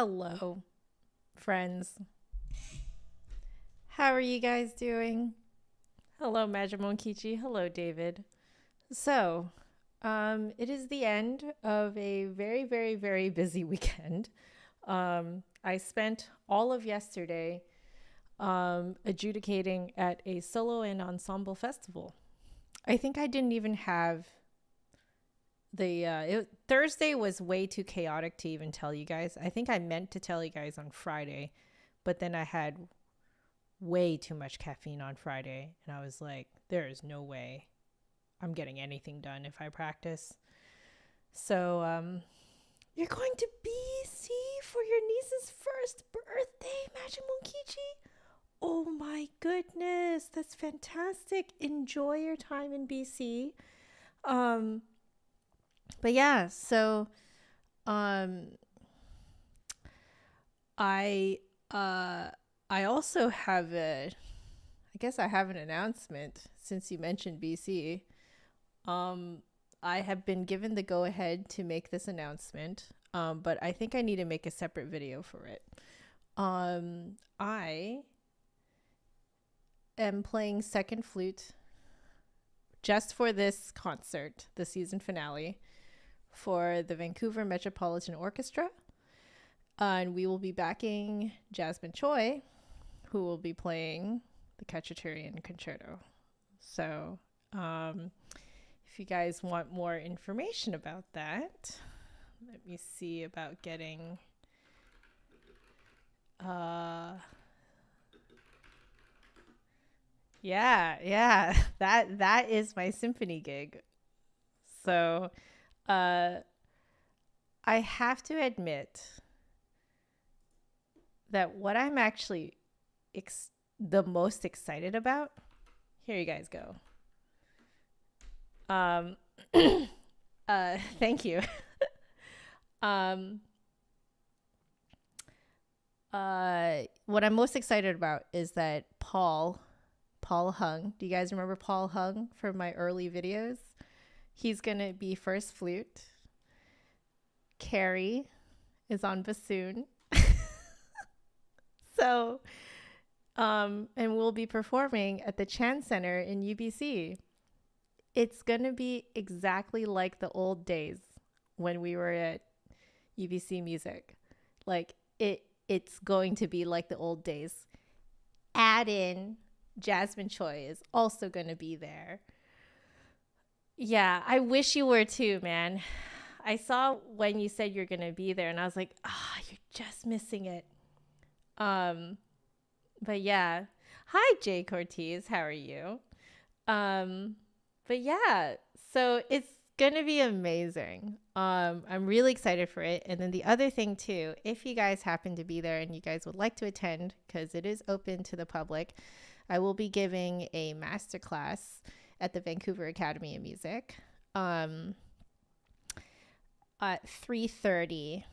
Hello, friends. How are you guys doing? Hello, Majimon Kichi. Hello, David. So, it is the end of a very, very, very busy weekend. I spent all of yesterday adjudicating at a solo and ensemble festival. I think I didn't even have Thursday was way too chaotic to even tell you guys. I think I meant to tell you guys on Friday, but then I had way too much caffeine on Friday, and I was like, there is no way I'm getting anything done if I practice. So, you're going to BC for your niece's first birthday, Magic Monkichi? Oh my goodness, that's fantastic. Enjoy your time in BC. Um, but yeah, so um I I also have I guess I have an announcement since you mentioned BC. I have been given the go ahead to make this announcement. But I think I need to make a separate video for it. I am playing second flute just for this concert, the season finale, for the Vancouver Metropolitan Orchestra. And we will be backing Jasmine Choi, who will be playing the Cacciatorian Concerto. So, if you guys want more information about that, let me see about getting yeah, that is my symphony gig. So, I have to admit that what I'm actually the most excited about, here you guys go. Thank you. What I'm most excited about is that Paul Hung. Do you guys remember Paul Hung from my early videos? He's gonna be first flute. Carrie is on bassoon. So, and we'll be performing at the Chan Center in UBC. It's gonna be exactly like the old days when we were at UBC Music. Like it's going to be like the old days. Add in Jasmine Choi is also gonna be there. Yeah, I wish you were too, man. I saw when you said you're gonna be there, and I was like, you're just missing it. But yeah. Hi, Jay Cortez. How are you? But yeah, so it's gonna be amazing. I'm really excited for it. And then the other thing too, if you guys happen to be there and you guys would like to attend, because it is open to the public, I will be giving a masterclass at the Vancouver Academy of Music at 3:30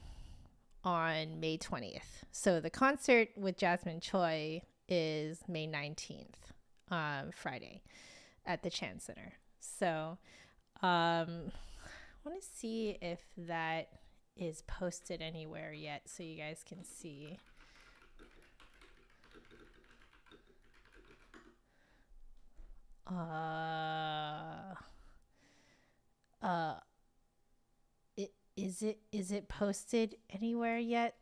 on May 20th. So the concert with Jasmine Choi is May 19th, Friday, at the Chan Center. So I want to see if that is posted anywhere yet so you guys can see. Is it posted anywhere yet?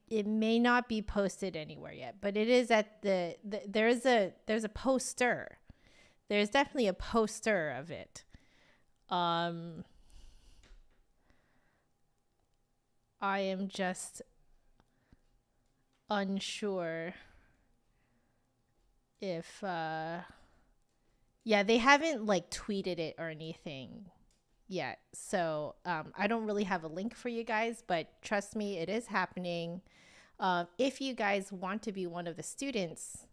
It may not be posted anywhere yet, but it is at there's a poster. There's definitely a poster of it. I am just unsure if they haven't like tweeted it or anything yet. So I don't really have a link for you guys, but trust me, it is happening. If you guys want to be one of the students,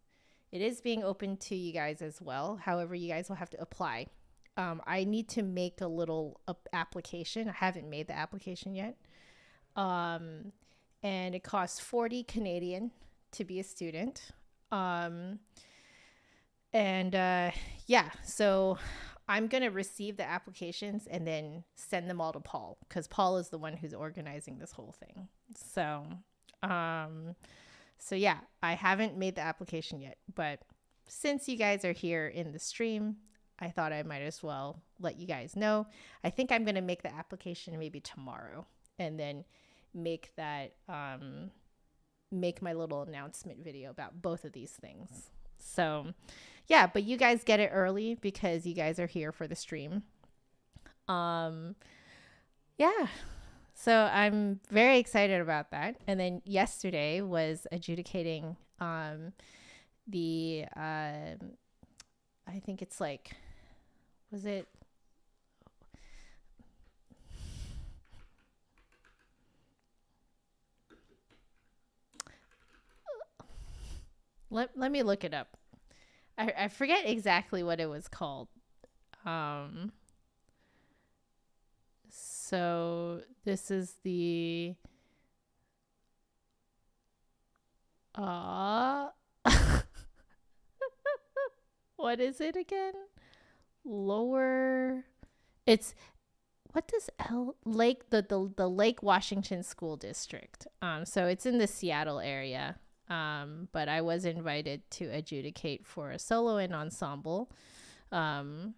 it is being open to you guys as well. However, you guys will have to apply. I need to make a little application. I haven't made the application yet. And it costs 40 Canadian to be a student. So I'm going to receive the applications and then send them all to Paul, because Paul is the one who's organizing this whole thing. So, yeah, I haven't made the application yet, but since you guys are here in the stream, I thought I might as well let you guys know. I think I'm going to make the application maybe tomorrow, and then make that, make my little announcement video about both of these things. So yeah, but you guys get it early because you guys are here for the stream. Yeah, so I'm very excited about that. And then yesterday was adjudicating the I think it's like, was it, let me look it up. I forget exactly what it was called. So this is the what is it again? Lower, it's, what does Lake, the Lake Washington School District. So it's in the Seattle area. But I was invited to adjudicate for a solo and ensemble. And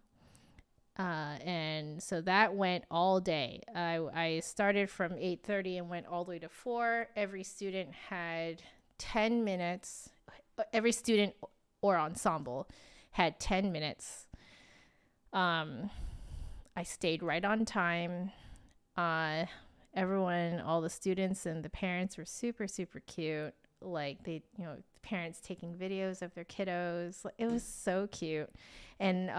so that went all day. I started from 8:30 and went all the way to 4. Every student had 10 minutes. Every student or ensemble had 10 minutes. I stayed right on time. Everyone, all the students and the parents were super, super cute. Like, they, parents taking videos of their kiddos. It was so cute. And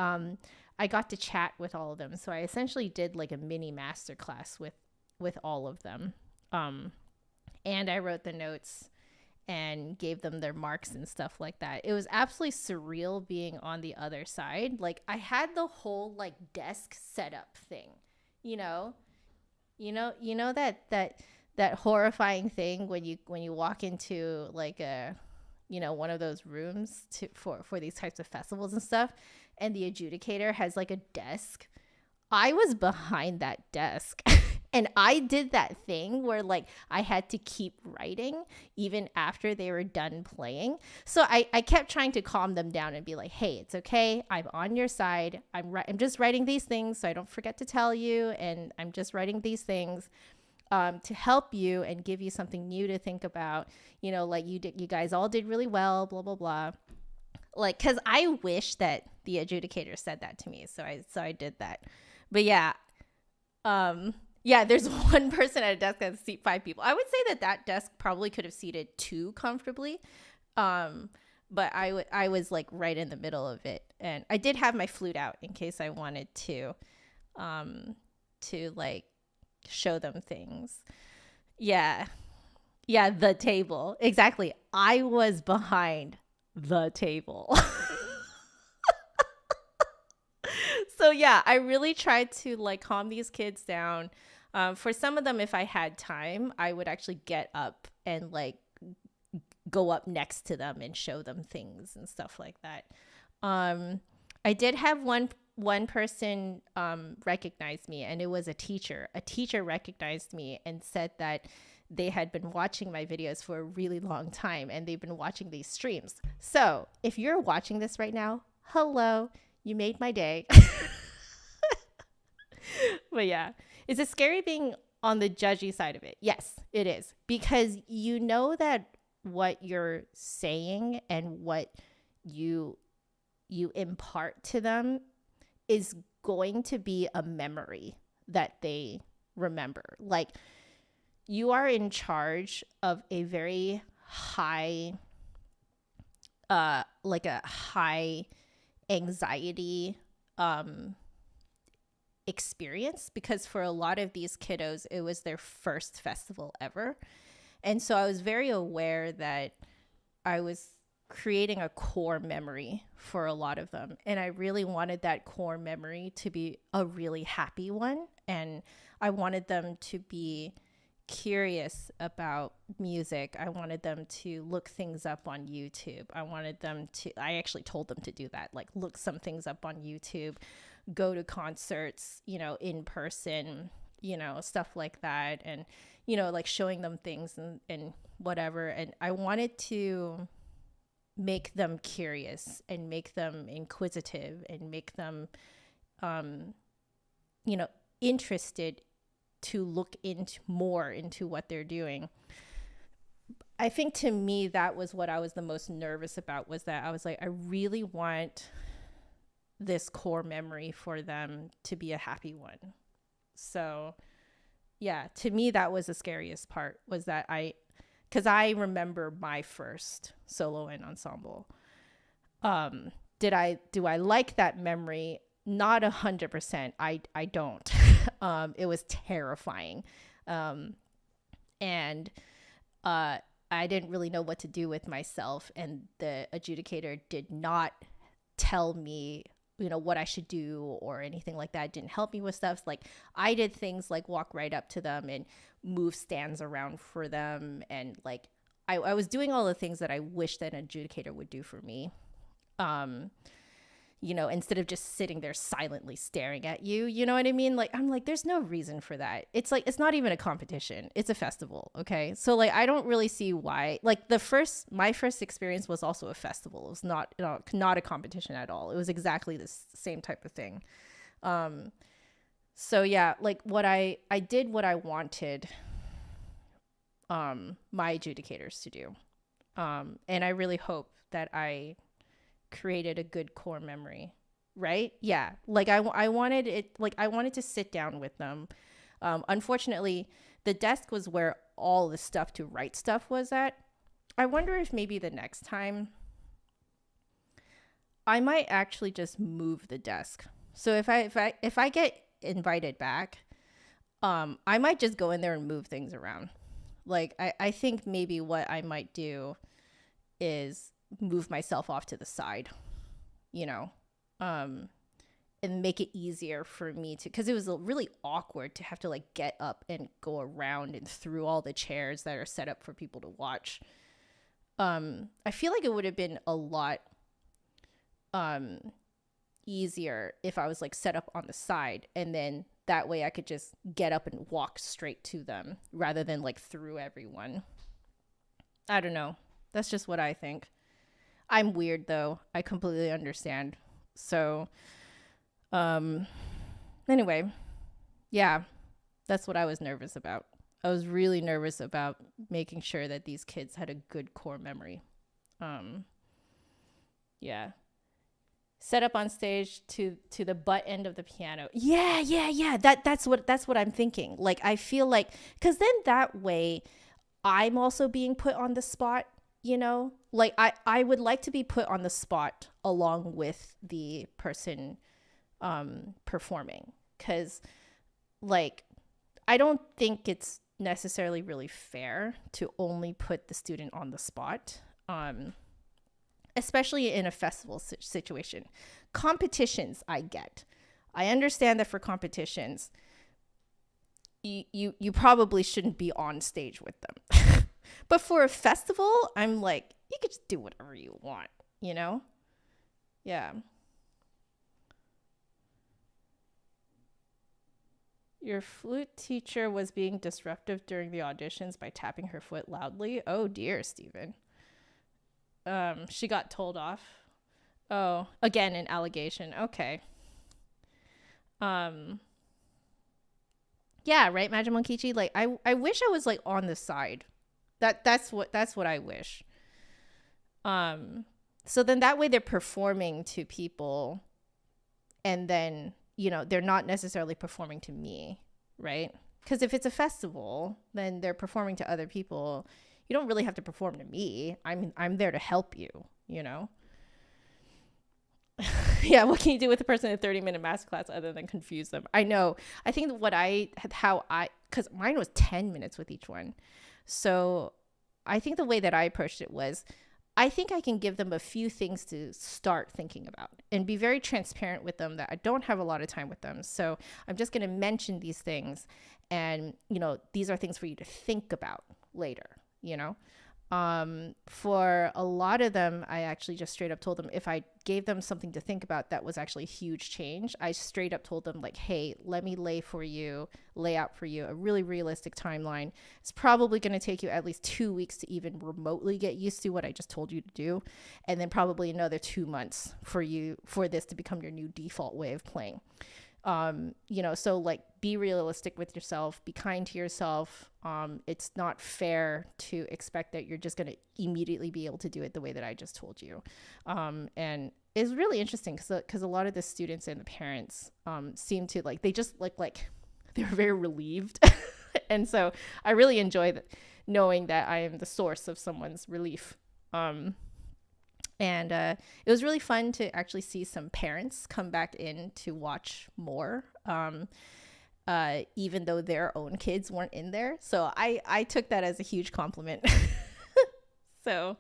I got to chat with all of them. So I essentially did like a mini masterclass with all of them. And I wrote the notes and gave them their marks and stuff like that. It was absolutely surreal being on the other side. Like, I had the whole like desk setup thing, that horrifying thing when you walk into like a, one of those rooms for these types of festivals and stuff, and the adjudicator has like a desk. I was behind that desk. And I did that thing where like I had to keep writing even after they were done playing. So I kept trying to calm them down and be like, hey, it's okay. I'm on your side. I'm just writing these things so I don't forget to tell you. And I'm just writing these things to help you and give you something new to think about. Like you guys all did really well, blah, blah, blah. Like, cause I wish that the adjudicator said that to me. So I did that. But yeah, there's one person at a desk that seat 5 people. I would say that desk probably could have seated 2 comfortably. But I was like right in the middle of it. And I did have my flute out in case I wanted to like show them things. Yeah, the table. Exactly. I was behind the table. So yeah, I really tried to like calm these kids down. For some of them, if I had time, I would actually get up and like go up next to them and show them things and stuff like that. I did have one person recognize me, and it was a teacher. A teacher recognized me and said that they had been watching my videos for a really long time, and they've been watching these streams. So if you're watching this right now, hello, you made my day. But yeah, is it scary being on the judgy side of it? Yes, it is, because you know that what you're saying and what you impart to them is going to be a memory that they remember. Like, you are in charge of a very high, like a high anxiety experience, because for a lot of these kiddos, it was their first festival ever. And so I was very aware that I was creating a core memory for a lot of them. And I really wanted that core memory to be a really happy one. And I wanted them to be curious about music. I wanted them to look things up on YouTube. I actually told them to do that, like look some things up on YouTube, go to concerts, in person, stuff like that. And, like showing them things and whatever. And I wanted to make them curious and make them inquisitive and make them, interested to look into what they're doing. I think to me, that was what I was the most nervous about, was that I was like, I really want this core memory for them to be a happy one. So yeah, to me, that was the scariest part, was that because I remember my first solo and ensemble. Do I like that memory? Not 100%. I don't. It was terrifying. And I didn't really know what to do with myself. And the adjudicator did not tell me, what I should do or anything like that. It didn't help me with stuff. Like, I did things like walk right up to them and move stands around for them. And like, I was doing all the things that I wish that an adjudicator would do for me. Instead of just sitting there silently staring at you, you know what I mean? Like, I'm like, there's no reason for that. It's like, it's not even a competition. It's a festival. Okay. So like, I don't really see why. Like, my first experience was also a festival. It was not a competition at all. It was exactly the same type of thing. So yeah, like I did what I wanted, my adjudicators to do. And I really hope that I created a good core memory, right? Yeah, like I wanted it, like I wanted to sit down with them. Unfortunately, the desk was where all the stuff to write stuff was at. I wonder if maybe the next time I might actually just move the desk. So if I get invited back, I might just go in there and move things around. Like I think maybe what I might do is move myself off to the side, and make it easier for me to, because it was really awkward to have to like get up and go around and through all the chairs that are set up for people to watch. I feel like it would have been a lot easier if I was like set up on the side, and then that way I could just get up and walk straight to them rather than like through everyone. I don't know. That's just what I think. I'm weird though. I completely understand. So, anyway, yeah, that's what I was nervous about. I was really nervous about making sure that these kids had a good core memory. Yeah. Set up on stage to the butt end of the piano. Yeah. That's what I'm thinking. Like, I feel like, because then that way I'm also being put on the spot. Like I would like to be put on the spot along with the person performing, because like I don't think it's necessarily really fair to only put the student on the spot, especially in a festival situation. Competitions, I understand that for competitions you probably shouldn't be on stage with them. But for a festival, I'm like, you could just do whatever you want, Yeah. Your flute teacher was being disruptive during the auditions by tapping her foot loudly. Oh dear, Stephen. She got told off. Oh, again, an allegation. Okay. Yeah, right, Majimonkichi? Like, I wish I was like on the side. That's what I wish. So then that way they're performing to people, and then, they're not necessarily performing to me, right? Because if it's a festival, then they're performing to other people. You don't really have to perform to me. I'm there to help you, Yeah, what can you do with a person in a 30-minute masterclass other than confuse them? I know. I think because mine was 10 minutes with each one. So I think the way that I approached it was, I think I can give them a few things to start thinking about and be very transparent with them that I don't have a lot of time with them. So I'm just going to mention these things, and, these are things for you to think about later, For a lot of them, I actually just straight up told them if I gave them something to think about that was actually a huge change, I straight up told them like, hey, let me lay out for you a really realistic timeline. It's probably going to take you at least 2 weeks to even remotely get used to what I just told you to do. And then probably another 2 months for this to become your new default way of playing. So like be realistic with yourself, be kind to yourself. It's not fair to expect that you're just going to immediately be able to do it the way that I just told you. And it's really interesting because a lot of the students and the parents seem to like, they just like they're very relieved. And so I really enjoy knowing that I am the source of someone's relief. And it was really fun to actually see some parents come back in to watch more, even though their own kids weren't in there. So I took that as a huge compliment. So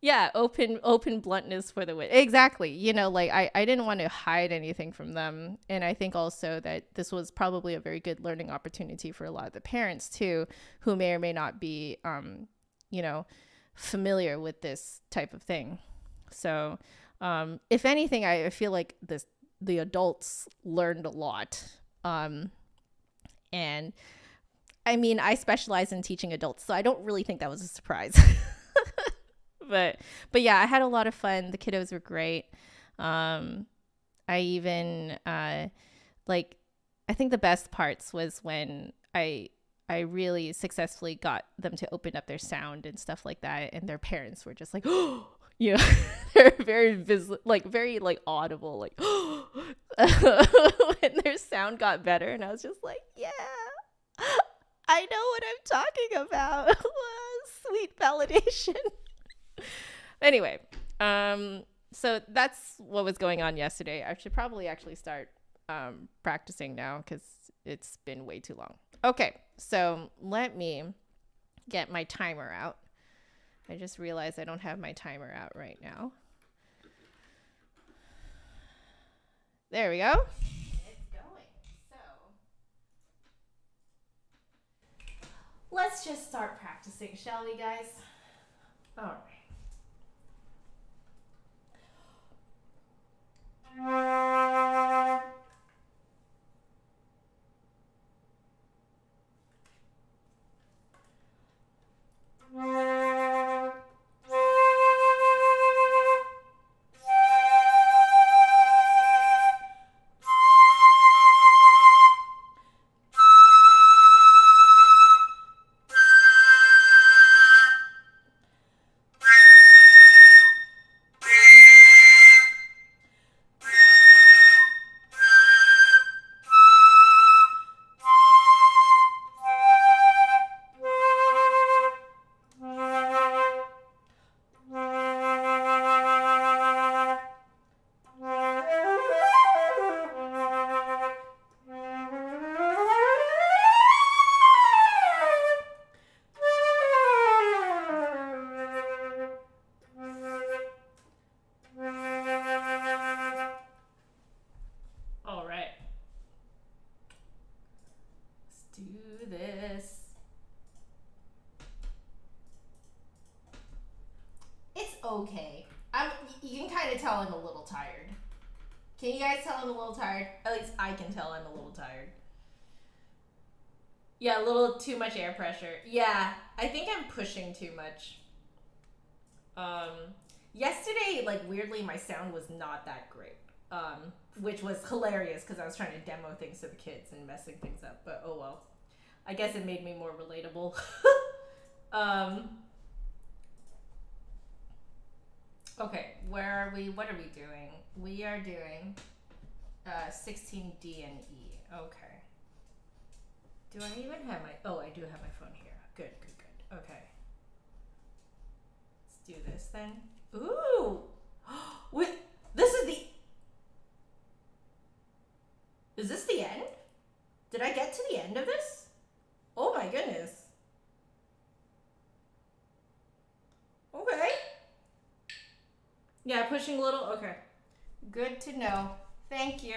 yeah, open bluntness for the win. Exactly. Like I didn't want to hide anything from them. And I think also that this was probably a very good learning opportunity for a lot of the parents too, who may or may not be, familiar with this type of thing. So if anything, I feel like the adults learned a lot. And I mean, I specialize in teaching adults, so I don't really think that was a surprise. But yeah, I had a lot of fun. The kiddos were great. I even I think the best parts was when I really successfully got them to open up their sound and stuff like that, and their parents were just like, oh, they're very very audible, like when their sound got better, and I was just like, yeah, I know what I'm talking about. Sweet validation. Anyway, so that's what was going on yesterday. I should probably actually start practicing now because it's been way too long. Okay, so let me get my timer out. I just realized I don't have my timer out right now. There we go. It's going. So let's just start practicing, shall we, guys? All right. Okay. You can kind of tell I'm a little tired. Can you guys tell I'm a little tired? At least I can tell I'm a little tired. Yeah, a little too much air pressure. Yeah, I think I'm pushing too much. Yesterday, weirdly, my sound was not that great. Which was hilarious because I was trying to demo things to the kids and messing things up. But oh well. I guess it made me more relatable. Okay, where are we? What are we doing? We are doing 16D and E. Okay. Do I even have oh, I do have my phone here. Good. Okay. Let's do this then. Ooh! Wait, is this the end? Did I get to the end of this? Oh my goodness. Okay. Yeah, pushing a little. Okay. Good to know. Thank you.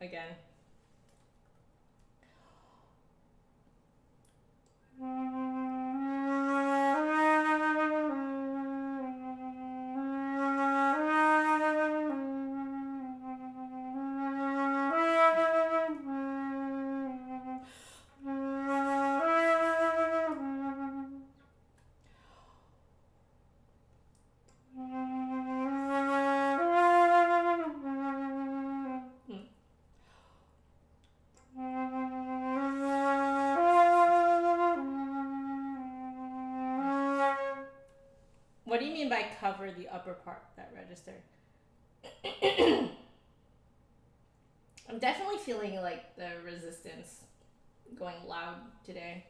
again. What do you mean by cover the upper part of that register? I'm definitely feeling like the resistance going loud today.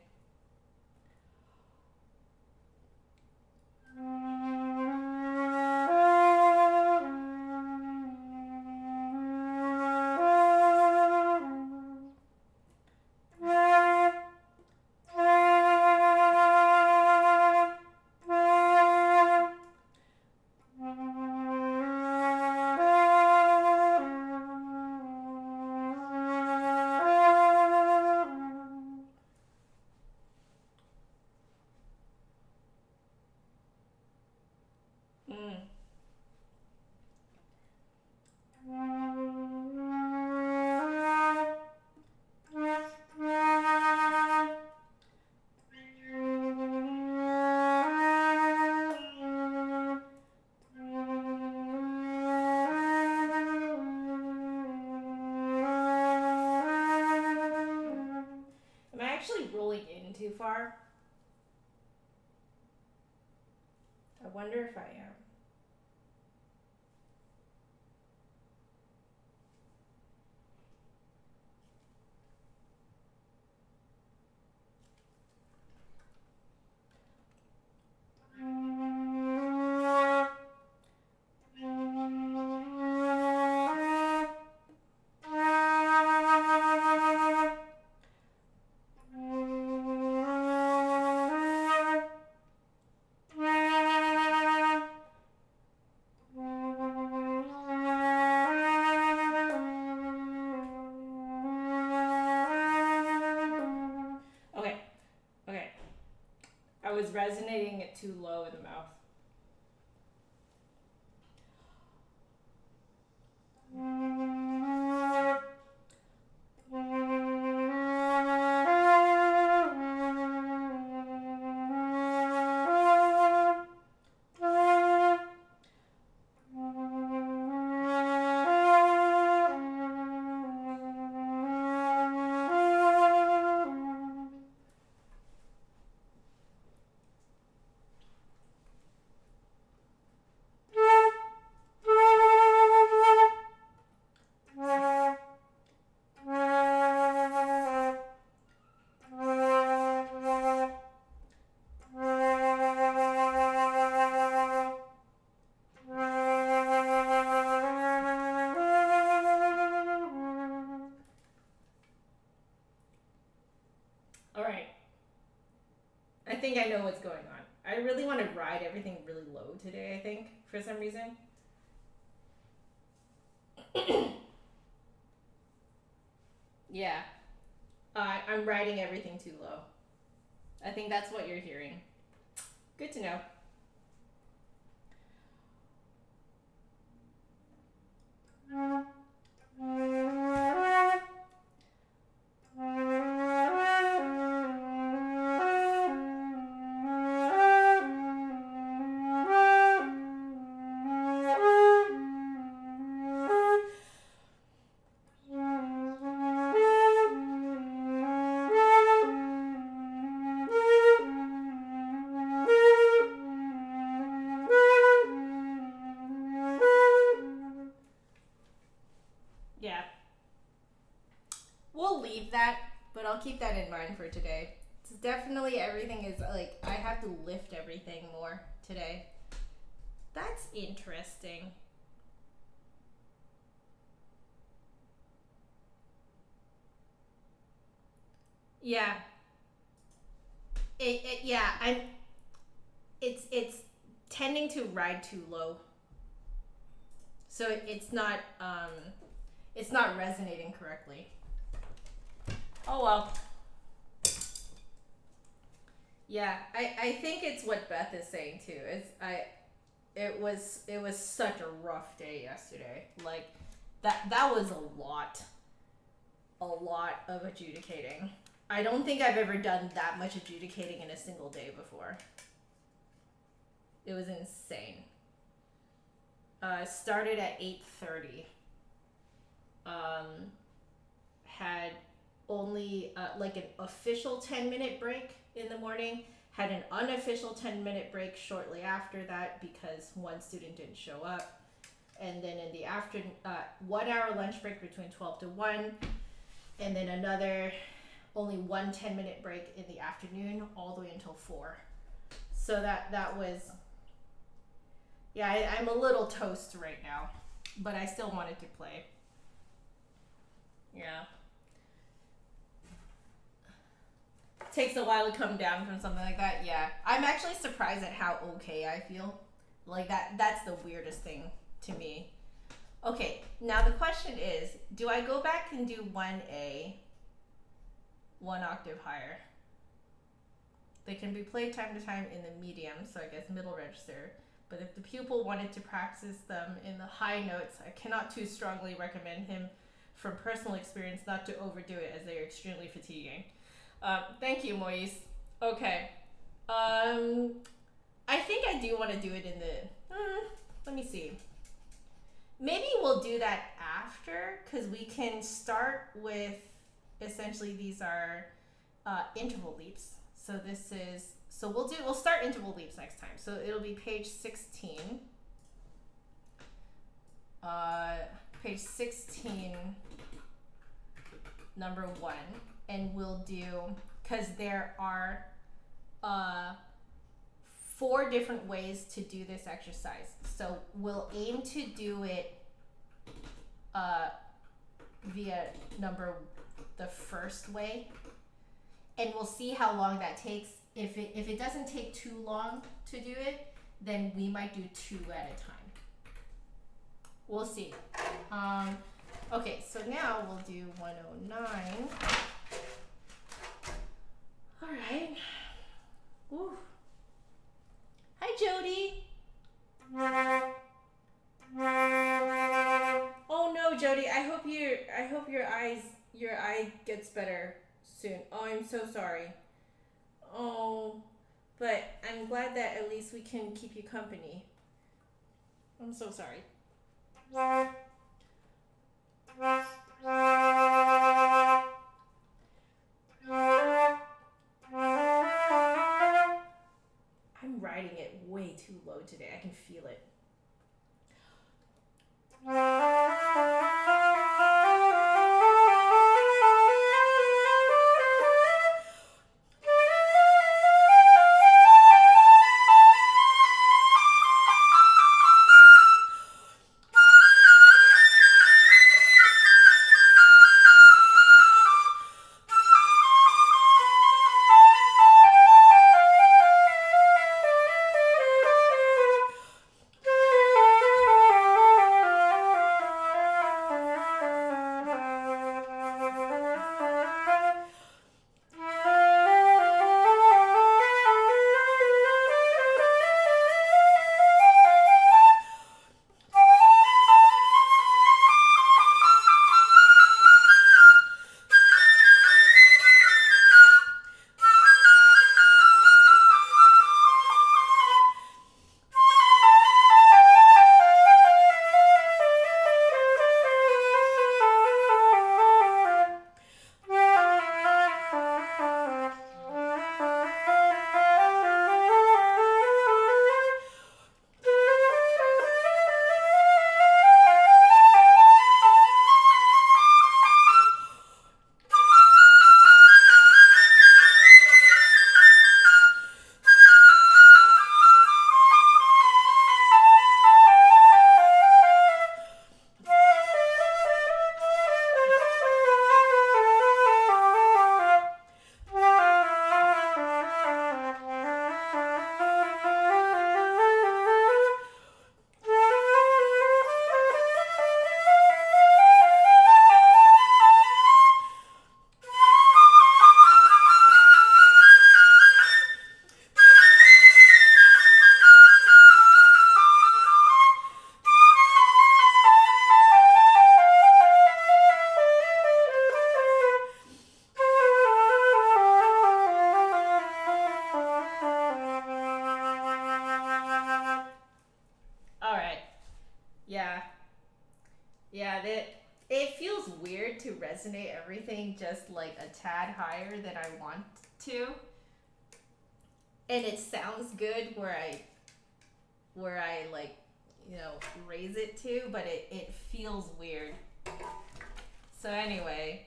Rolling in too far. I wonder if I am. I was resonating it too low in the mouth. I think I know what's going on. I really want to ride everything really low today, I think, for some reason. Yeah. I'm riding everything too low. I think that's what you're hearing. Good to know. Yeah. We'll leave that, but I'll keep that in mind for today. It's definitely everything is like, I have to lift everything more today. That's interesting. Yeah. It's tending to ride too low. So it's not It's not resonating correctly. Oh well. Yeah, I think it's what Beth is saying too. It was such a rough day yesterday. Like that was a lot of adjudicating. I don't think I've ever done that much adjudicating in a single day before. It was insane. Started at 8:30. Had only like an official 10-minute break in the morning, had an unofficial 10-minute break shortly after that because one student didn't show up, and then in the afternoon, 1 hour lunch break between 12 to 1, and then another only one 10-minute break in the afternoon all the way until 4. So that was, yeah, I'm a little toast right now, but I still wanted to play. Yeah. Takes a while to come down from something like that. Yeah. I'm actually surprised at how okay I feel. Like that's the weirdest thing to me. Okay, now the question is, do I go back and do 1A, 1 octave higher? They can be played time to time in the medium, so I guess middle register. But if the pupil wanted to practice them in the high notes, I cannot too strongly recommend him from personal experience not to overdo it, as they are extremely fatiguing. Thank you, Moise. Okay. I think I do want to do it in the... let me see. Maybe we'll do that after, because we can start with... Essentially, these are interval leaps. So this is... So we'll start interval leaps next time. So it'll be page 16. Page 16, number 1. And we'll do, because there are 4 different ways to do this exercise. So we'll aim to do it via the first way, and we'll see how long that takes. If it doesn't take too long to do it, then we might do 2 at a time. We'll see. Okay, so now we'll do 109. All right. Ooh. Hi, Jody. Oh no, Jody. I hope your eye gets better soon. Oh, I'm so sorry. Oh, but I'm glad that at least we can keep you company. I'm so sorry. I'm riding it way too low today. I can feel it. Yeah, it feels weird to resonate everything just like a tad higher than I want to. And it sounds good where I like, you know, raise it to, but it feels weird. So anyway,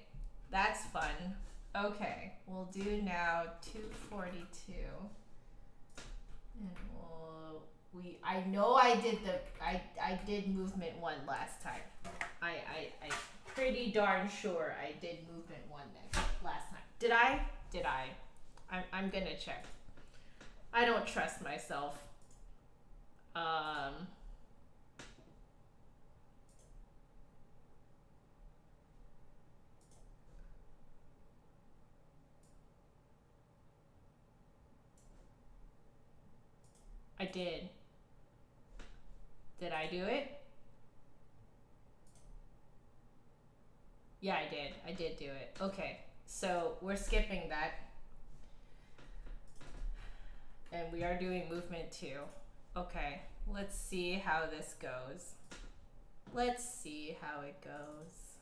that's fun. Okay, we'll do now 242. And I know I did movement 1 last time. I pretty darn sure I did movement 1 last time. Did I? I'm gonna check. I don't trust myself. I did. Did I do it? Yeah, I did. I did do it. Okay, so we're skipping that. And we are doing movement 2. Okay, let's see how this goes. Let's see how it goes.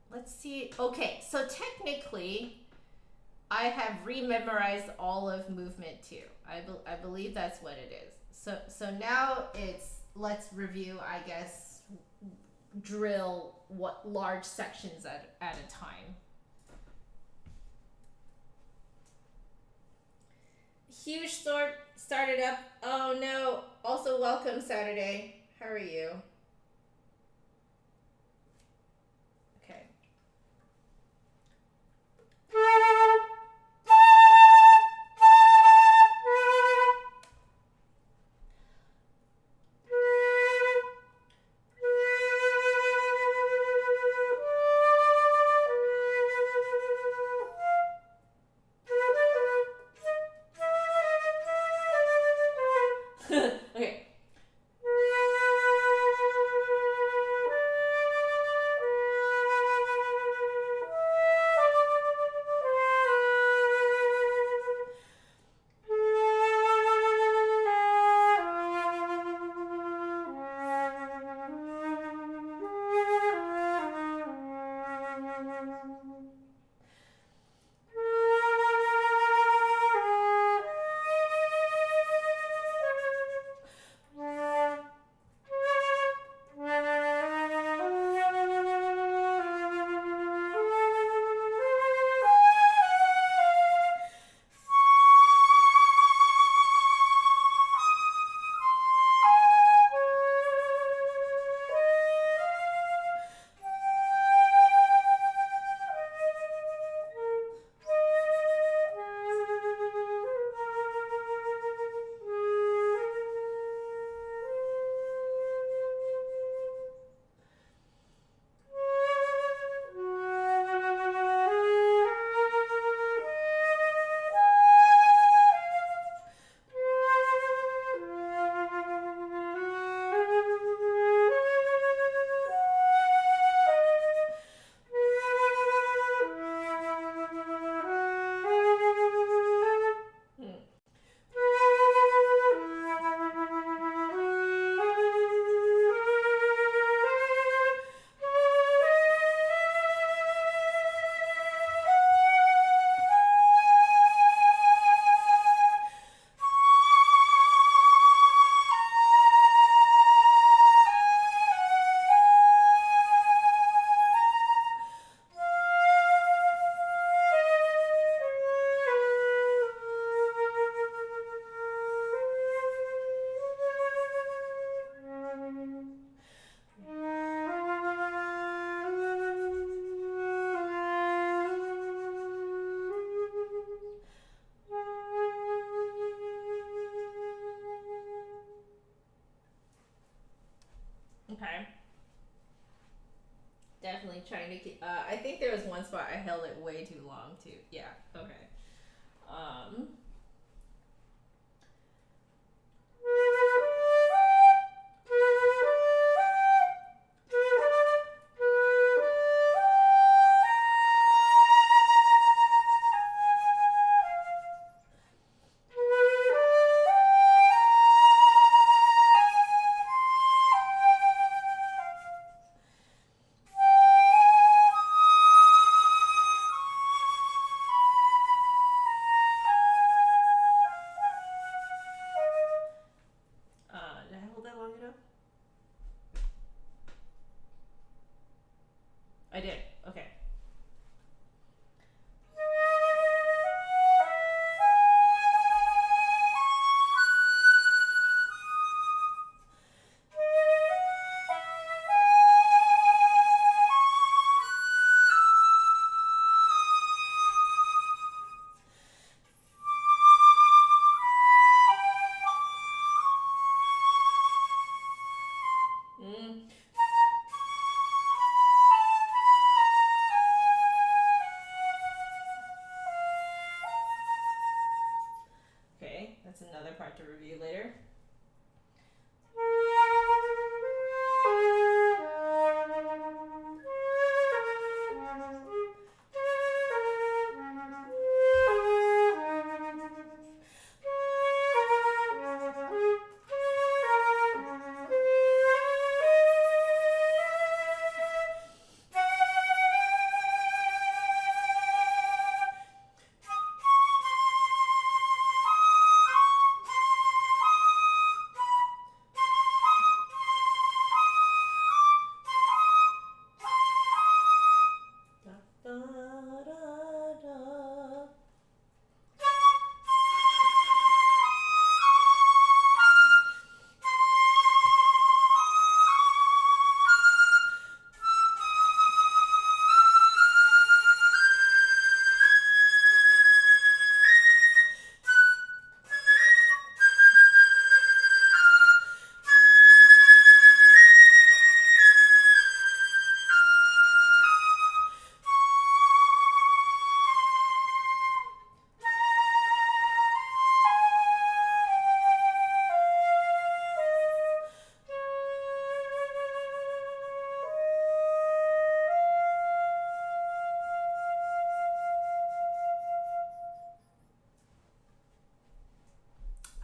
Let's see. Okay, so technically, I have rememorized all of movement 2. I believe that's what it is. So now it's, let's review, I guess, drill what large sections at a time. Huge store started up. Oh no. Also welcome Saturday. How are you? Okay. Okay. Okay. Definitely trying to keep. I think there was one spot I held it way too long too. Yeah. Okay. Um. to? I did. Okay. Okay, that's another part to review later.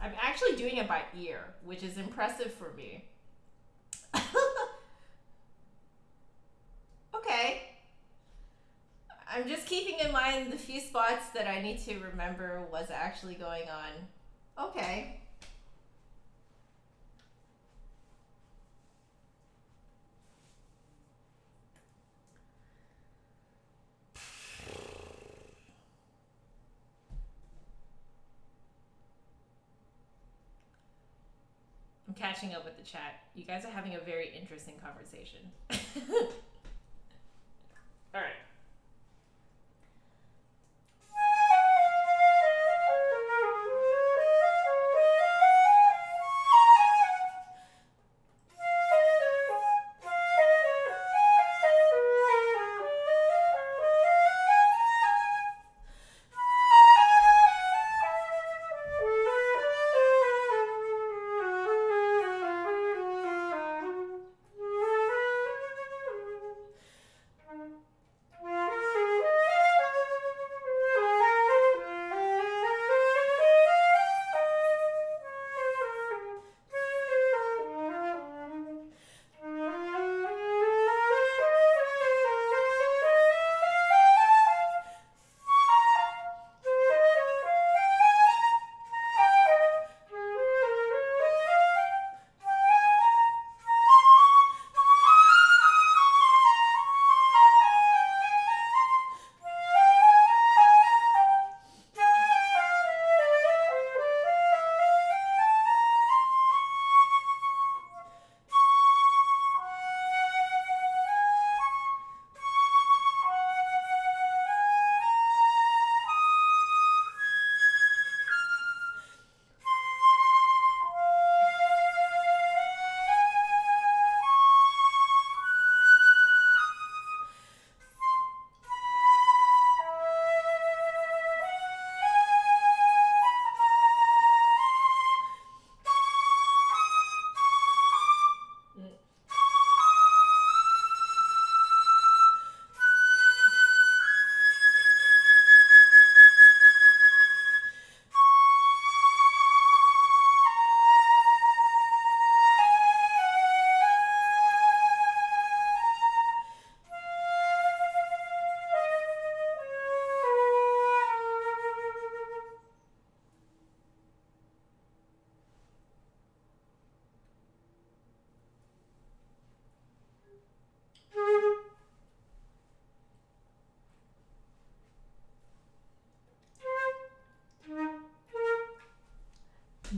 I'm actually doing it by ear, which is impressive for me. Okay. I'm just keeping in mind the few spots that I need to remember what's actually going on. Okay. I'm catching up with the chat. You guys are having a very interesting conversation. All right.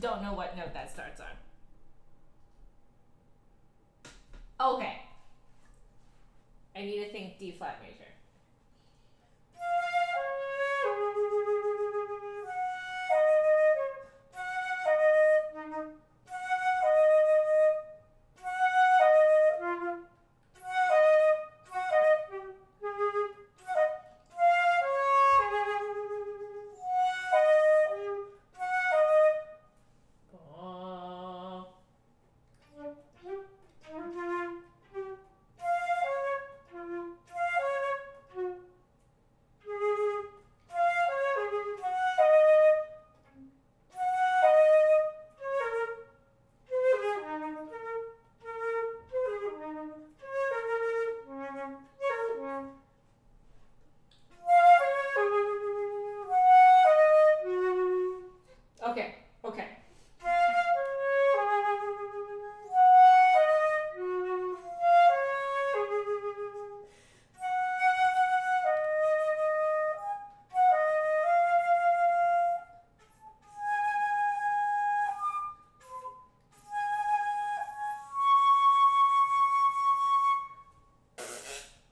Don't know what note that starts on. Okay. I need to think D flat major. Okay, okay.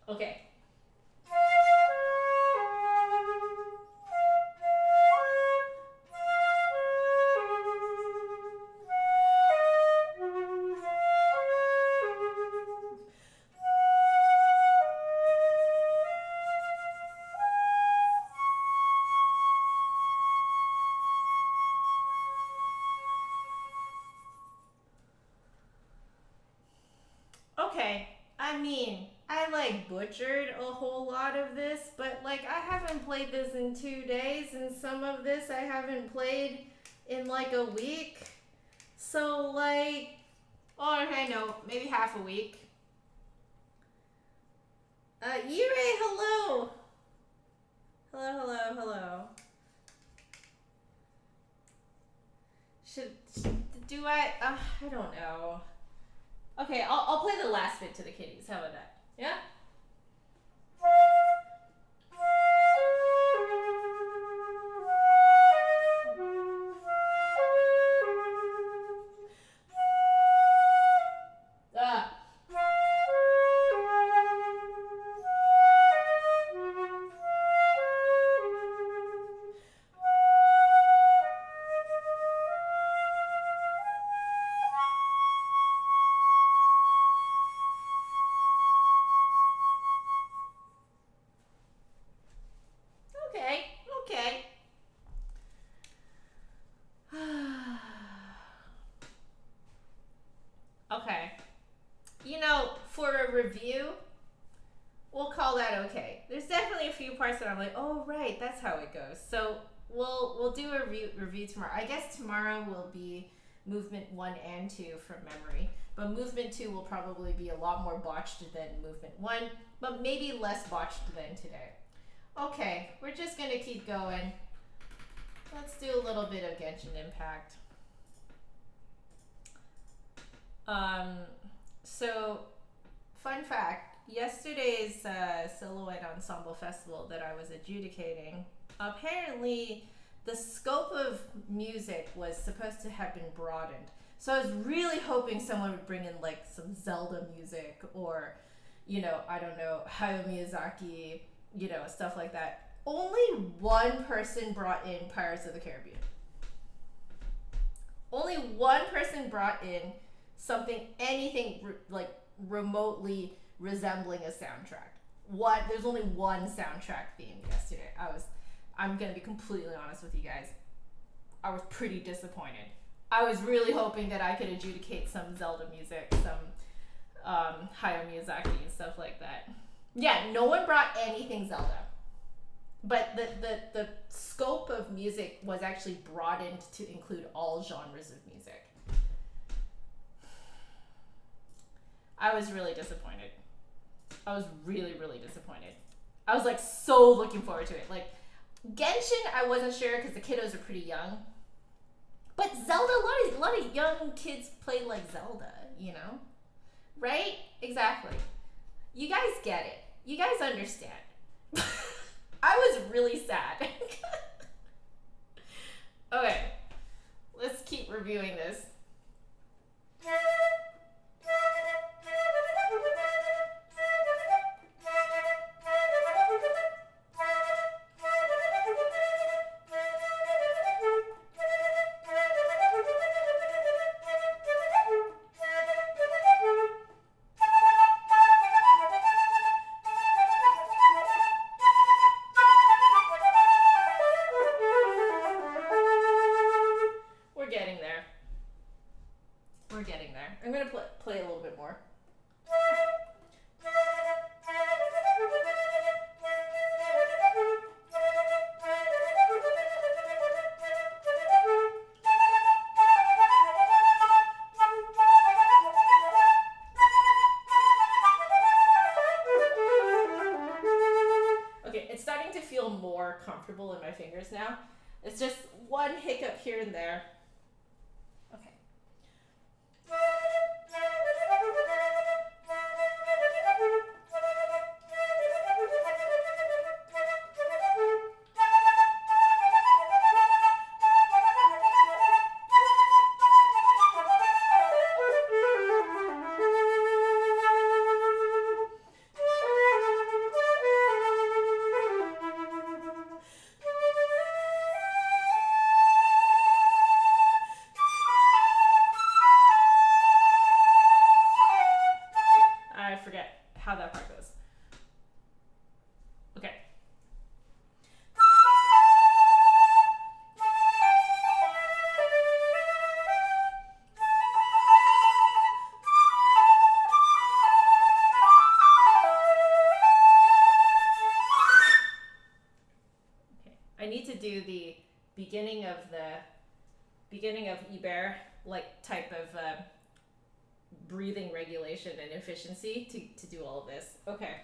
Okay. Okay, I mean, I like butchered a whole lot of this, but like I haven't played this in 2 days, and some of this I haven't played in like a week. So like, oh, okay, no, maybe half a week. Yurei, hello. Hello. Do I don't know. Okay, I'll play the last bit to the kitties. How about that? Yeah? Okay. Okay. You know, for a review, we'll call that okay. There's definitely a few parts that I'm like, oh right, that's how it goes. So we'll do a review tomorrow. I guess tomorrow will be movement 1 and 2 from memory, but movement 2 will probably be a lot more botched than movement 1, but maybe less botched than today. Okay, we're just gonna keep going. Let's do a little bit of Genshin Impact. So, fun fact, yesterday's Silhouette Ensemble Festival that I was adjudicating, apparently the scope of music was supposed to have been broadened. So I was really hoping someone would bring in like some Zelda music or, you know, I don't know, Hayao Miyazaki, you know, stuff like that. Only one person brought in Pirates of the Caribbean. Only one person brought in something, anything like remotely resembling a soundtrack. There's only one soundtrack theme yesterday. I'm gonna be completely honest with you guys. I was pretty disappointed. I was really hoping that I could adjudicate some Zelda music, some Hayao Miyazaki and stuff like that. Yeah, no one brought anything Zelda. But the scope of music was actually broadened to include all genres of music. I was really disappointed. I was really, really disappointed. I was like so looking forward to it. Like Genshin, I wasn't sure because the kiddos are pretty young. But Zelda, a lot of young kids play like Zelda, you know? Right? Exactly. You guys get it. You guys understand. I was really sad. Okay. Let's keep reviewing this. We're getting there. I'm going to play a little bit more. Okay, it's starting to feel more comfortable in my fingers now. It's just one hiccup here and there. Okay. How that part goes. Okay. I need to do the beginning of Ibert, like type of breathing regulation and efficiency to do all of this. Okay.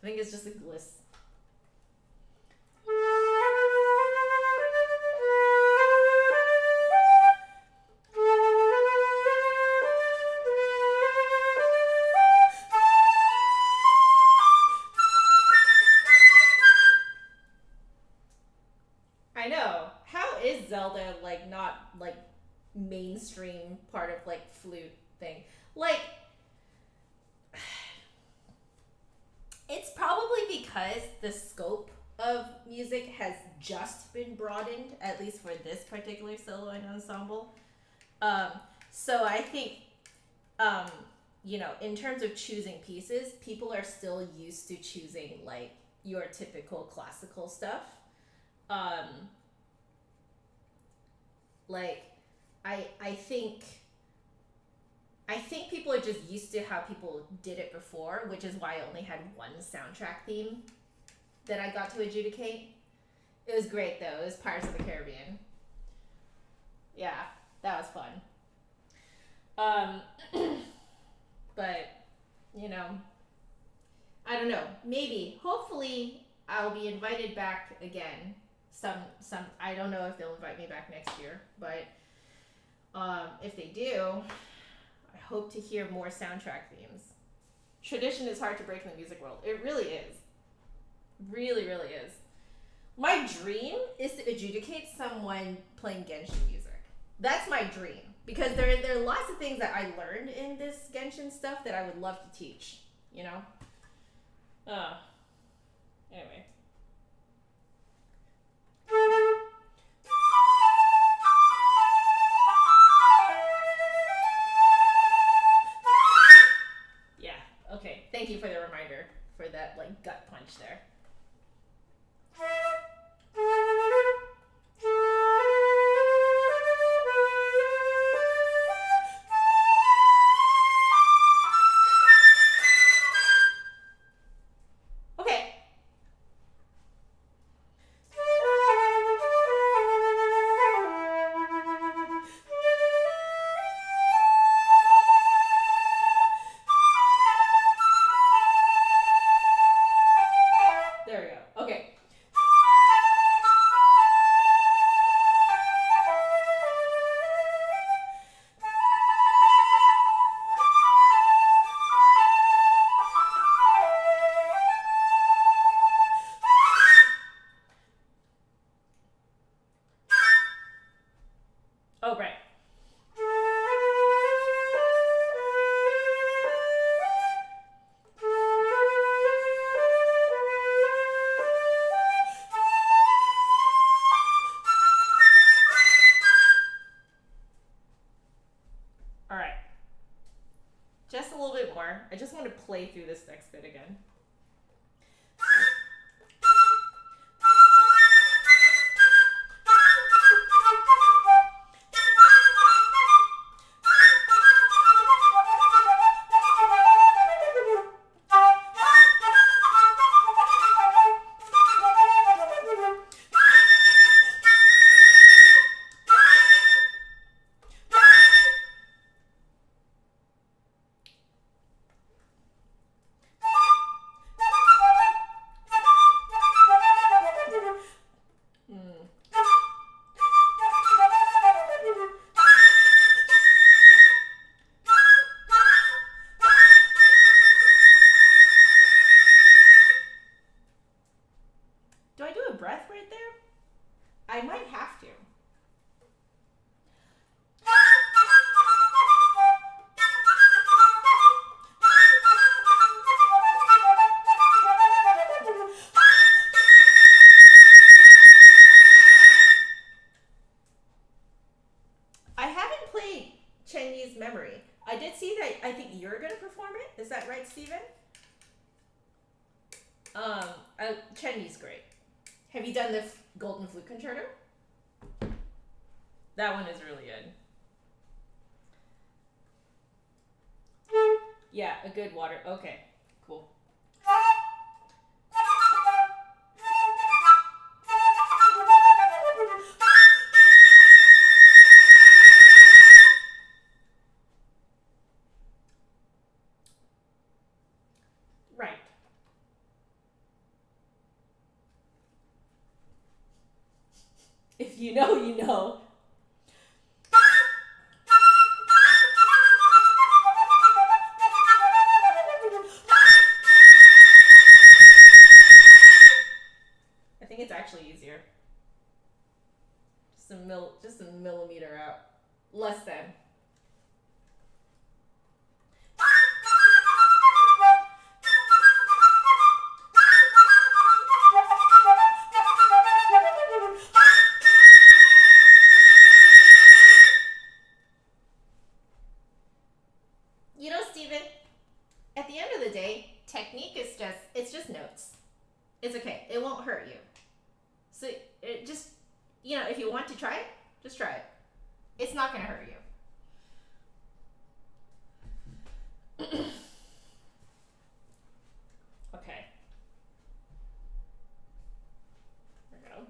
I think it's just a gliss. I know. How is Zelda like not like mainstream part of like flute thing? Like, it's probably because the scope of music has just been broadened, at least for this particular solo and ensemble. So I think, you know, in terms of choosing pieces, people are still used to choosing like your typical classical stuff. Like, I think people are just used to how people did it before, which is why I only had one soundtrack theme that I got to adjudicate. It was great though. It was Pirates of the Caribbean. Yeah, that was fun. But, you know, I don't know. Maybe, hopefully, I'll be invited back again. I don't know if they'll invite me back next year, but if they do, I hope to hear more soundtrack themes. Tradition is hard to break in the music world. It really is. Really, really is. My dream is to adjudicate someone playing Genshin music. That's my dream. Because there are lots of things that I learned in this Genshin stuff that I would love to teach, you know? Anyway. Yeah, okay. Thank you for the reminder for that, like, gut punch there. little bit more. I just want to play through this next bit again. I might have to. I haven't played Chenyi's Memory. I did see that. I think you're going to perform it. Is that right, Steven? Chenyi's great. Have you done the Golden Flute Concerto? That one is really good. Yeah, a good water. Okay, cool. Right. If you know, you know. I think it's actually easier. Just a millimeter out. Less than. You know, Steven, at the end of the day, technique is just notes. It's okay. It won't hurt you. So it just, you know, if you want to try it, just try it. It's not going to hurt you. Okay. There we go.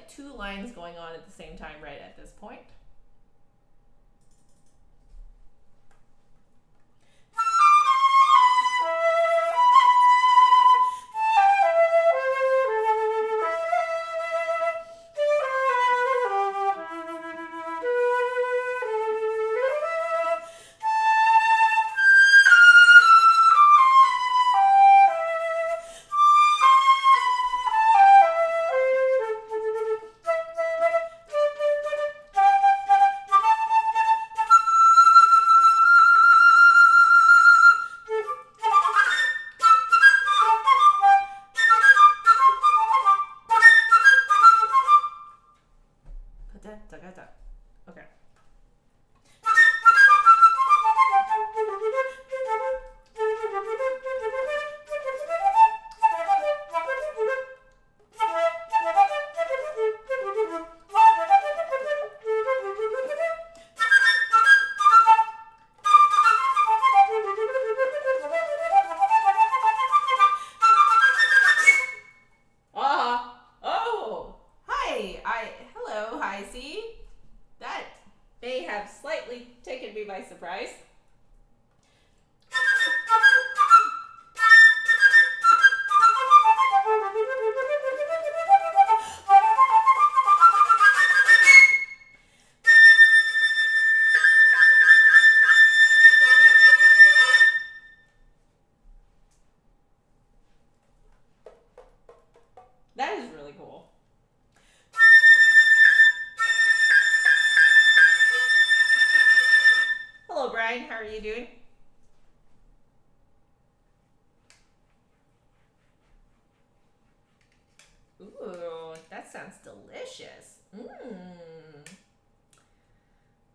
Two lines going on at the same time right at this point. Okay. That may have slightly taken me by surprise. That is really cool. Hello, Brian. How are you doing? Ooh, that sounds delicious.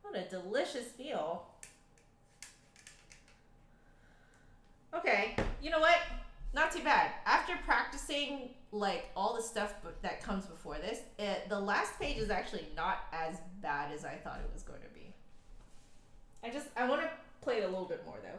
What a delicious meal. Okay, you know what? Not too bad. After practicing like all the stuff that comes before this, the last page is actually not as bad as I thought it was going to be. I want to play it a little bit more though.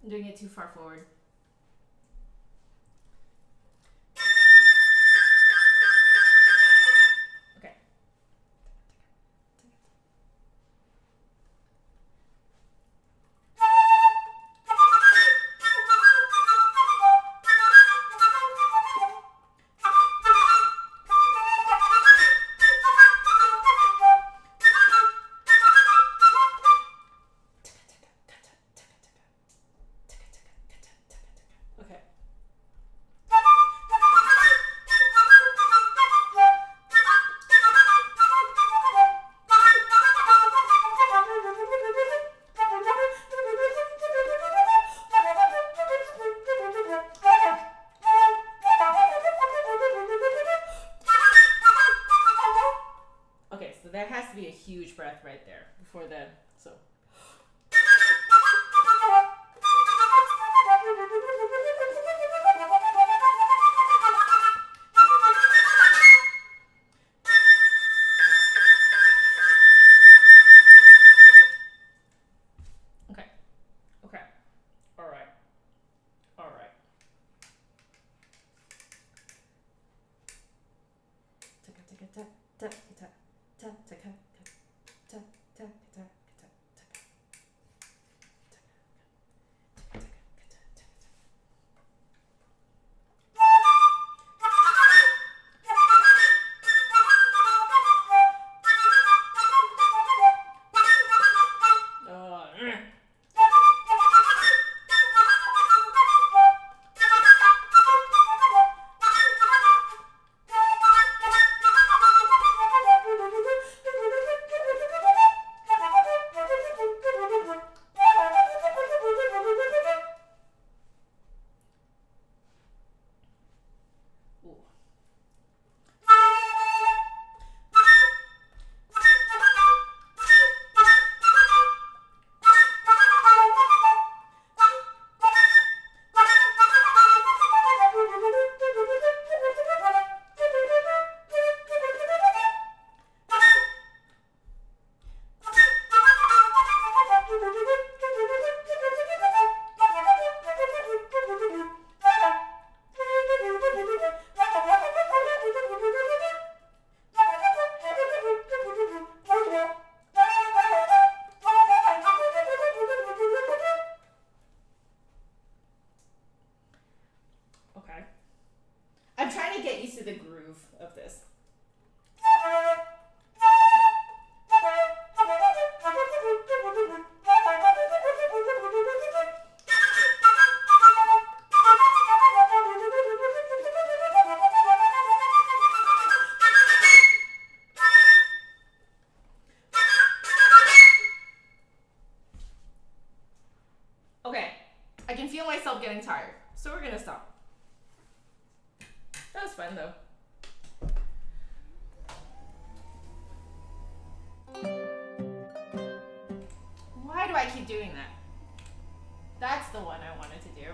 Doing it too far forward. Okay. That has to be a huge breath right there before the so. Okay. Okay. All right. All right. feel myself getting tired. So we're gonna stop. That was fun though. Why do I keep doing that? That's the one I wanted to do.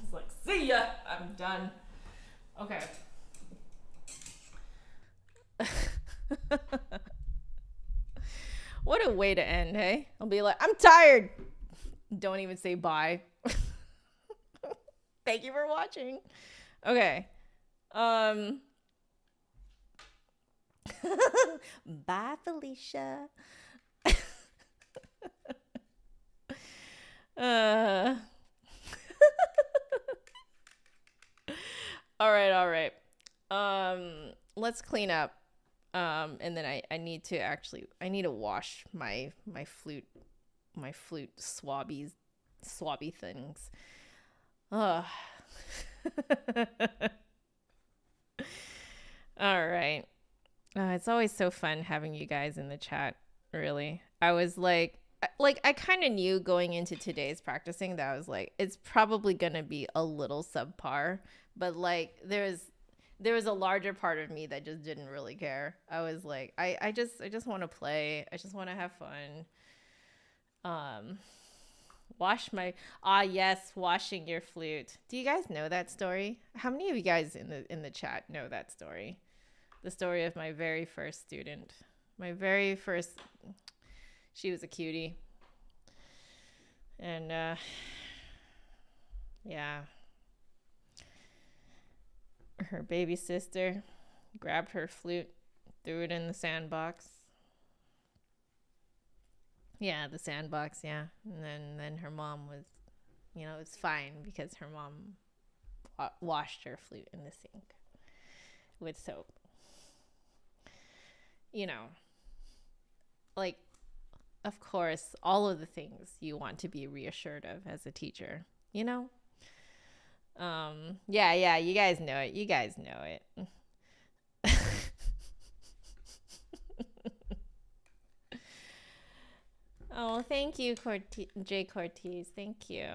It's like, see ya, I'm done. Okay. What a way to end, hey? I'll be like, I'm tired. Don't even say bye. Thank you for watching. Okay. Bye, Felicia. All right. Let's clean up. And then I need to wash my flute swabby things. All right. It's always so fun having you guys in the chat, really. I was like I kind of knew going into today's practicing that I was like, it's probably going to be a little subpar, but like there was a larger part of me that just didn't really care. I was like, I just want to play. I just want to have fun. Washing your flute. Do you guys know that story? How many of you guys in the chat know that story? The story of my very first student. She was a cutie. And yeah. Her baby sister grabbed her flute, threw it in the sandbox. Yeah, the sandbox, yeah. And then her mom was, it was fine because her mom washed her flute in the sink with soap. Like, of course, all of the things you want to be reassured of as a teacher, Yeah, you guys know it. Oh, thank you, Jay Cortez. Thank you.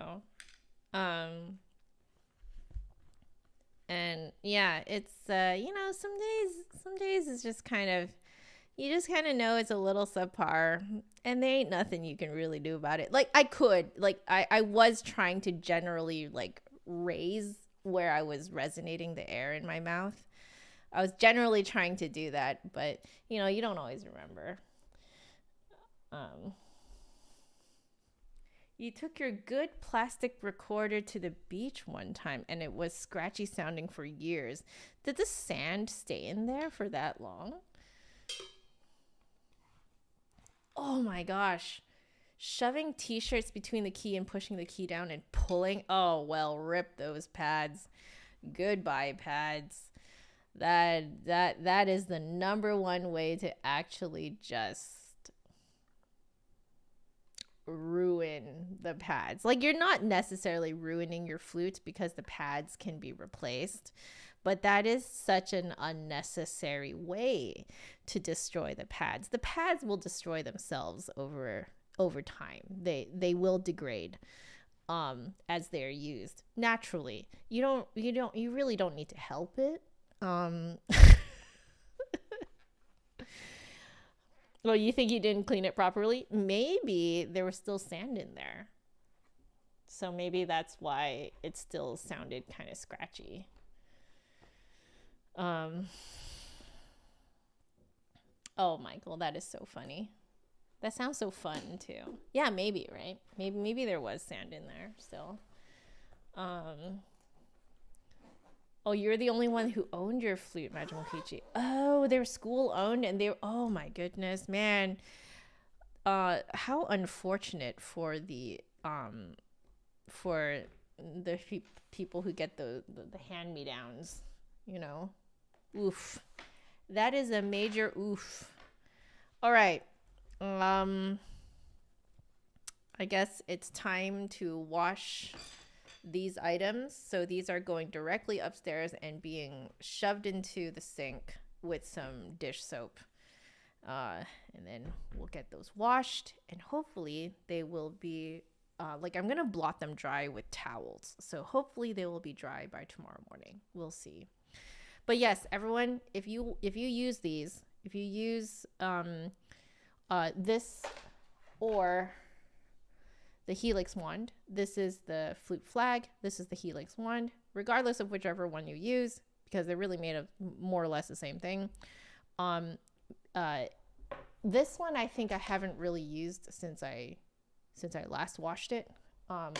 And yeah, it's some days it's just kind of, you just kind of know it's a little subpar, and there ain't nothing you can really do about it. Like I was trying to generally like raise where I was resonating the air in my mouth. I was generally trying to do that, but you don't always remember. You took your good plastic recorder to the beach one time and it was scratchy sounding for years. Did the sand stay in there for that long? Oh my gosh. Shoving t-shirts between the key and pushing the key down and pulling. Oh, well, rip those pads. Goodbye, pads. That is the number one way to actually just ruin the pads. Like, you're not necessarily ruining your flute because the pads can be replaced, but that is such an unnecessary way to destroy the pads. The pads will destroy themselves over time. They will degrade as they're used naturally. You really don't need to help it. Well, you think you didn't clean it properly? Maybe there was still sand in there. So maybe that's why it still sounded kind of scratchy. Oh, Michael, that is so funny. That sounds so fun too. Yeah, maybe, right? Maybe there was sand in there still. Oh, you're the only one who owned your flute, Magical Peachy. Oh, they're school owned, and oh my goodness, man. How unfortunate for the people who get the hand-me-downs, Oof. That is a major oof. All right. I guess it's time to wash these items. So these are going directly upstairs and being shoved into the sink with some dish soap. And then we'll get those washed, and hopefully they will be like I'm gonna blot them dry with towels, so hopefully they will be dry by tomorrow morning. We'll see. But yes, everyone, if you use these, if you use this or the Helix wand, this is the flute flag, this is the Helix wand, regardless of whichever one you use, because they're really made of more or less the same thing. This one I think I haven't really used since I last washed it. I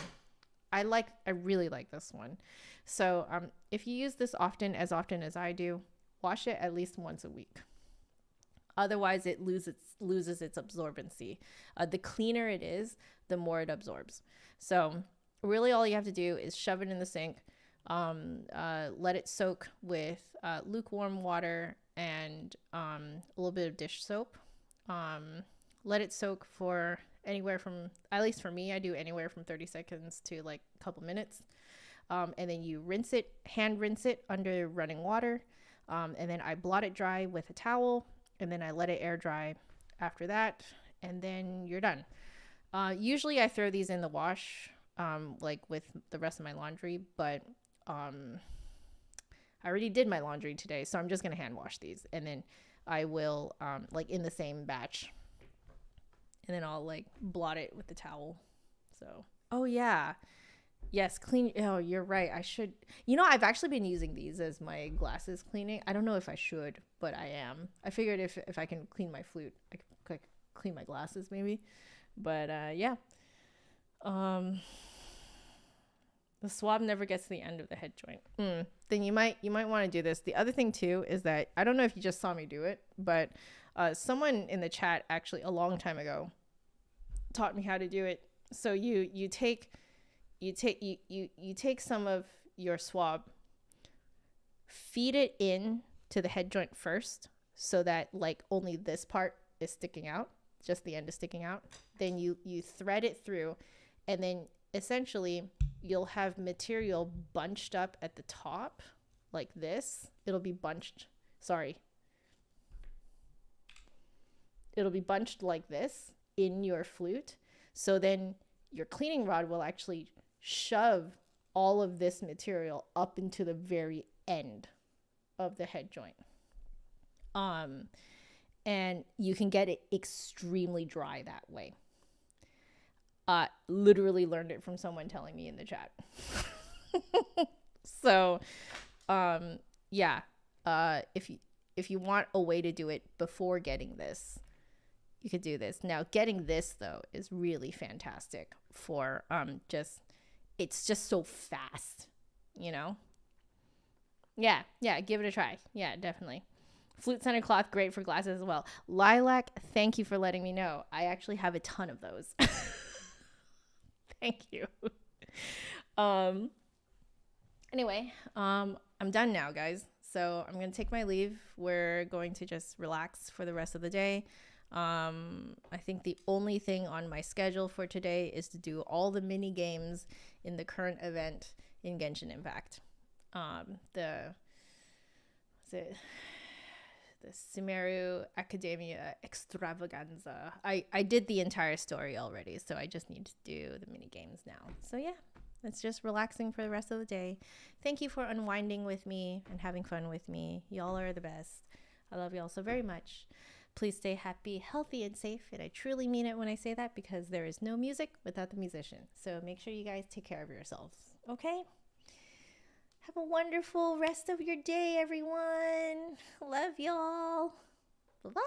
really like this one. So if you use this often as I do, wash it at least once a week. Otherwise it loses its absorbency. The cleaner it is, the more it absorbs. So really all you have to do is shove it in the sink, let it soak with lukewarm water and a little bit of dish soap. Let it soak for anywhere from, at least for me, I do anywhere from 30 seconds to like a couple minutes. And then you hand rinse it under running water. And then I blot it dry with a towel, and then I let it air dry after that, and then you're done. Usually I throw these in the wash, like with the rest of my laundry, but I already did my laundry today, so I'm just gonna hand wash these, and then I will like in the same batch, and then I'll like blot it with the towel. So oh yeah, yes, clean. Oh, you're right, I should. I've actually been using these as my glasses cleaning. I don't know if I should, but I am. I figured if I can clean my flute, I could clean my glasses maybe. But yeah, the swab never gets to the end of the head joint. Then you might want to do this. The other thing too is that I don't know if you just saw me do it, but someone in the chat actually a long time ago taught me how to do it. So you take some of your swab, feed it in to the head joint first, so that like only this part is sticking out, just the end is sticking out. Then you thread it through, and then essentially you'll have material bunched up at the top like this. It'll be bunched like this in your flute. So then your cleaning rod will actually shove all of this material up into the very end of the head joint. And you can get it extremely dry that way. Literally learned it from someone telling me in the chat. So, yeah. If you want a way to do it before getting this, you could do this. Now, getting this though is really fantastic for it's just so fast, Yeah, give it a try. Yeah, definitely. Flute scented cloth, great for glasses as well. Lilac, thank you for letting me know. I actually have a ton of those. Thank you. Anyway, I'm done now, guys. So I'm going to take my leave. We're going to just relax for the rest of the day. I think the only thing on my schedule for today is to do all the mini games in the current event in Genshin Impact. The Sumeru Academia Extravaganza. I did the entire story already, so I just need to do the mini games now. So yeah, it's just relaxing for the rest of the day. Thank you for unwinding with me and having fun with me. Y'all are the best. I love y'all so very much. Please stay happy, healthy, and safe. And I truly mean it when I say that, because there is no music without the musician. So make sure you guys take care of yourselves. Okay? Have a wonderful rest of your day, everyone. Love y'all. Bye-bye.